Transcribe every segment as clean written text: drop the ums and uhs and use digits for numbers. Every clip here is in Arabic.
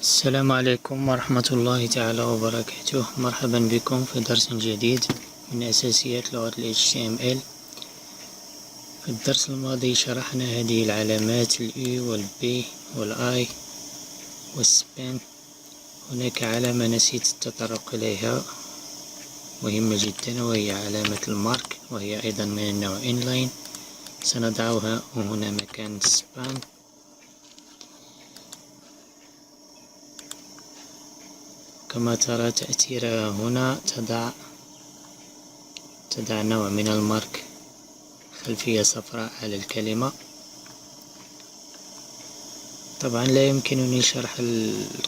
السلام عليكم ورحمة الله تعالى وبركاته. مرحبا بكم في درس جديد من أساسيات لغة ال HTML. في الدرس الماضي شرحنا هذه العلامات ال E وال B وال I والسبان. هناك علامة نسيت التطرق إليها مهمة جدا، وهي علامة المارك، وهي أيضا من النوع inline. سنضعها هنا مكان السبان. كما ترى تأثيرها هنا، تضع نوع من المارك، خلفية صفراء على الكلمة. طبعا لا يمكنني شرح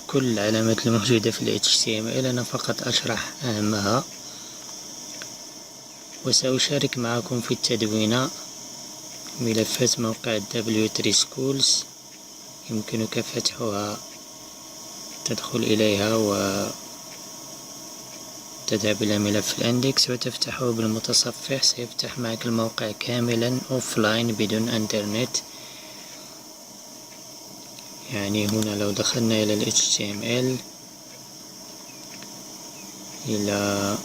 كل العلامات الموجودة في ال HTML، أنا فقط أشرح أهمها. وسأشارك معكم في التدوينة ملفات موقع W3 Schools، يمكنك فتحها، تدخل إليها وتذهب إلى ملف الاندكس وتفتحه بالمتصفح. سيفتح معك الموقع كاملا أوفلاين بدون أنترنت. يعني هنا لو دخلنا إلى ال HTML إلى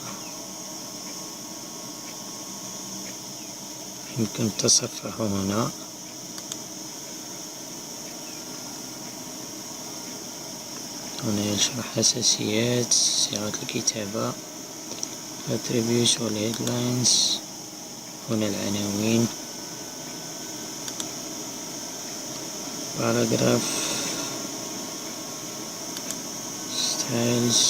يمكن تصفحه هنا. هنا يشرح أساسيات، صيغة الكتابة، attributes والheadlines. هنا العناوين، paragraph، styles.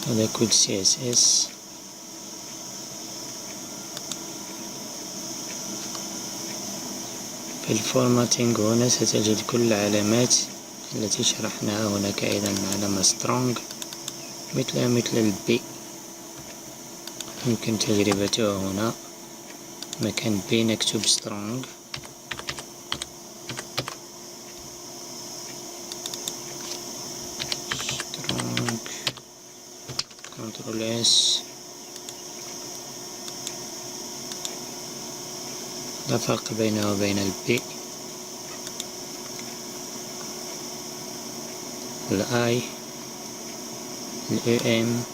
هذا كود CSS. في الفورماتينج هنا ستجد كل العلامات التي شرحناها. هناك أيضا علامة strong مثل البي، يمكن تجربتها هنا. مكان بي نكتب strong. Ctrl S. لا فرق بينه وبين البي. الاي، الام،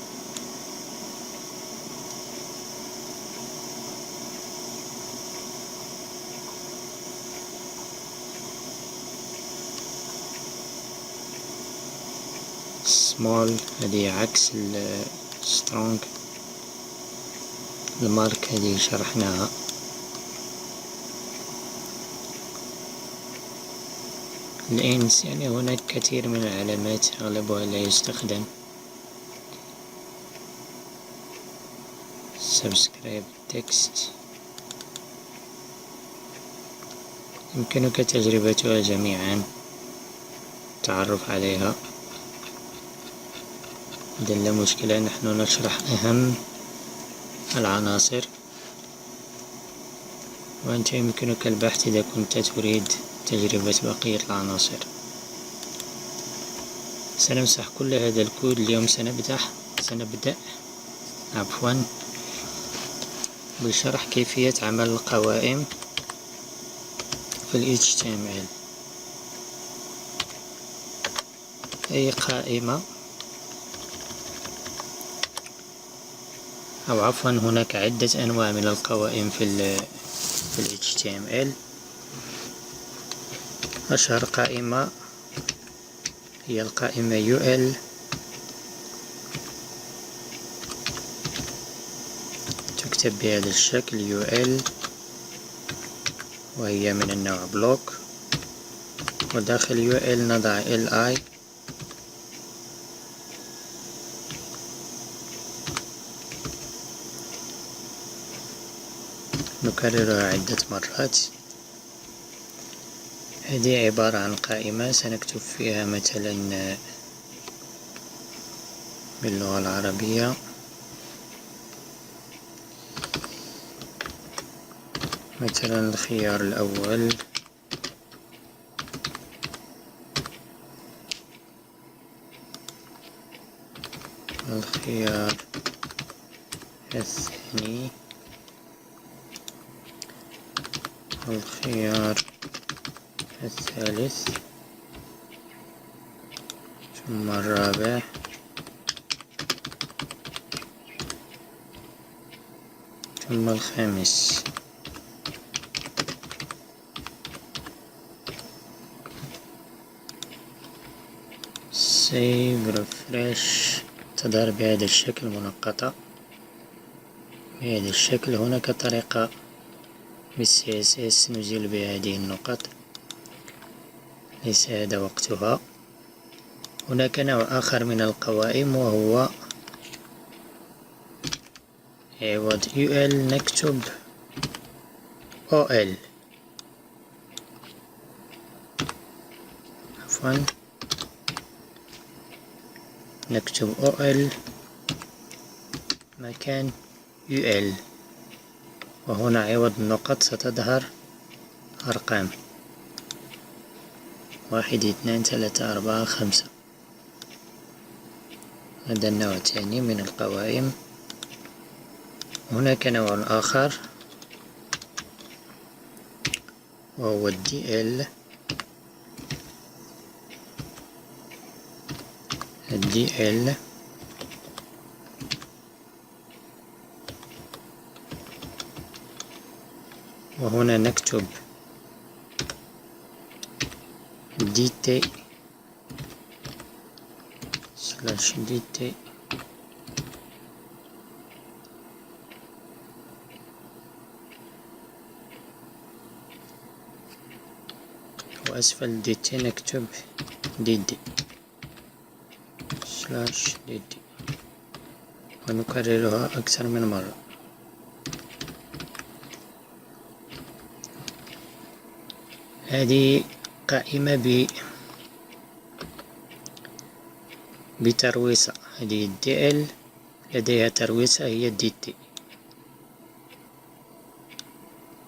سمول، هذه عكس السترونج. المارك هذه شرحناها. الإنس، يعني هناك كثير من العلامات أغلبها لا يستخدم. سبسكرايب تكست، يمكنك تجربتها جميعا، التعرف عليها. إذن لا مشكلة، نحن نشرح أهم العناصر، وأنت يمكنك البحث إذا كنت تريد تجربة بقية العناصر. سنمسح كل هذا الكود اليوم. سنبدأ بشرح كيفية عمل القوائم في ال HTML. أي قائمة، أو عفوا هناك عدة أنواع من القوائم في ال HTML. أشهر قائمة هي القائمة UL، تكتب بهذا الشكل UL، وهي من النوع بلوك. وداخل UL نضع LI، نكررها عدة مرات. هذه عبارة عن قائمة سنكتب فيها مثلا باللغة العربية مثلا الخيار الأول، الخيار الثاني، الخيار الثالث، ثم الرابع، ثم الخامس. سيف ريفرش تظهر بهذا الشكل منقطة بهذا الشكل. هناك طريقة بالCSS نزيل بهذه النقط، ليس هذا وقتها. هناك نوع آخر من القوائم وهو عوض UL نكتب OL، عفوا نكتب OL مكان UL، وهنا عوض النقط ستظهر أرقام 1 2 3 4 5. هذا النوع الثاني من القوائم. هناك نوع آخر وهو DL. DL وهنا نكتب DT /DT وأسفل DT نكتب DD /DD ونكررها أكثر من مرة. هذه قائمة بترويسة. هذه DL لديها ترويسة هي DT،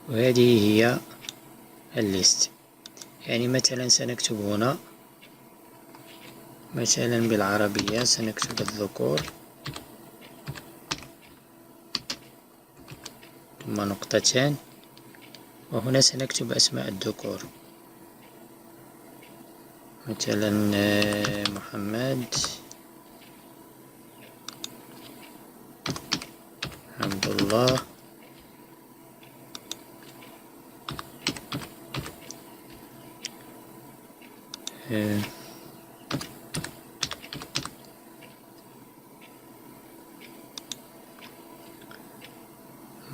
وهذه هي الليست. يعني مثلا سنكتب هنا مثلا بالعربية سنكتب الذكور ثم نقطتان، وهنا سنكتب أسماء الذكور مثلا محمد، عبد الله،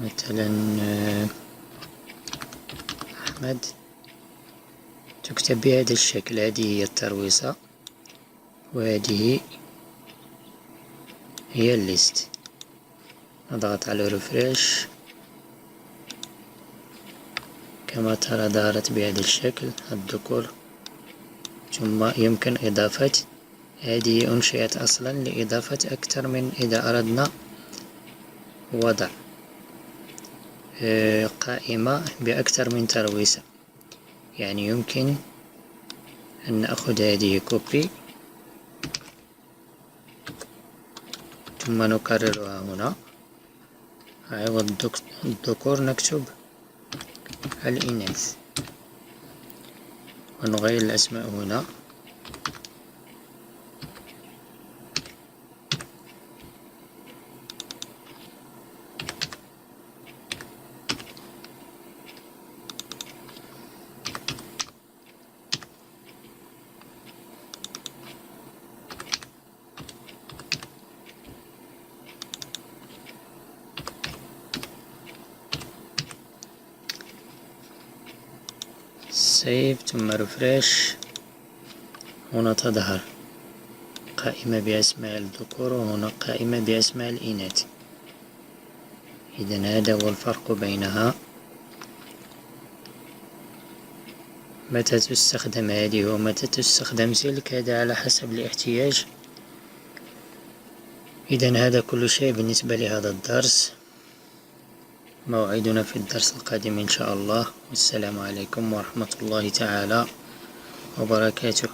مثلا أحمد. تكتب بهذا الشكل. هذه هي الترويسة وهذه هي الليست. نضغط على ريفريش. كما ترى ظهرت بهذا الشكل الذكور، ثم يمكن إضافة. هذه أنشئت أصلا لإضافة أكثر من إذا أردنا وضع قائمة بأكثر من ترويسة. يعني يمكن أن نأخذ هذه كوبي ثم نكررها هنا. عوض الذكور نكتب الإناث ونغير الأسماء هنا. سيف ثم ريفريش. هنا تظهر قائمة بأسماء الذكور وهنا قائمة بأسماء الإناث. إذن هذا هو الفرق بينها متى تستخدم هذه ومتى تستخدم تلك، هذا على حسب الاحتياج. إذن هذا كل شيء بالنسبة لهذا الدرس. موعدنا في الدرس القادم إن شاء الله، والسلام عليكم ورحمة الله تعالى وبركاته.